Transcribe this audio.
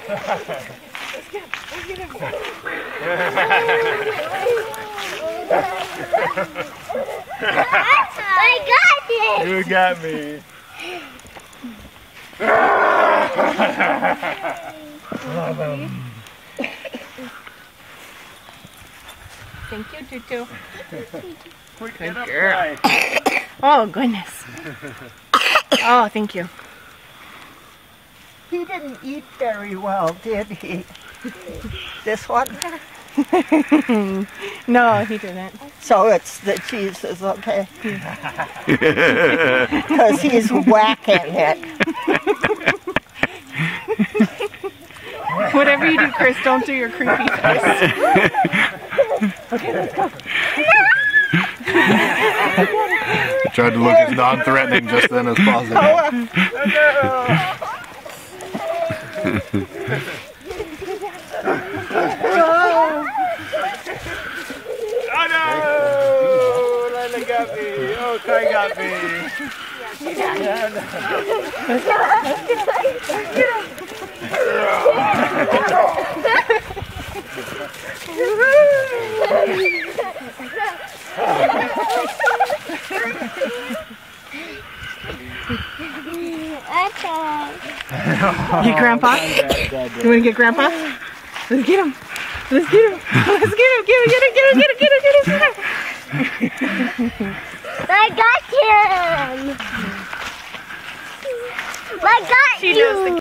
Let's get him. Let's get him. I got it! You got me. Thank you, Tutu. Good girl. Oh, goodness. Oh, thank you. He didn't eat very well, did he? This one? No, he didn't. So it's the cheese is okay. Because he's whacking it. Whatever you do, Chris, don't do your creepy face. Okay, let's go. He tried to look as non-threatening just then as possible. Oh no! Lila got me! Oh, Kai got me! Get Grandpa? You want to get Grandpa? Let's get him. Let's get him. Let's get him. Get him. Get him. Get him. Get him. Get him. Get him. I got him! I got She you! knows the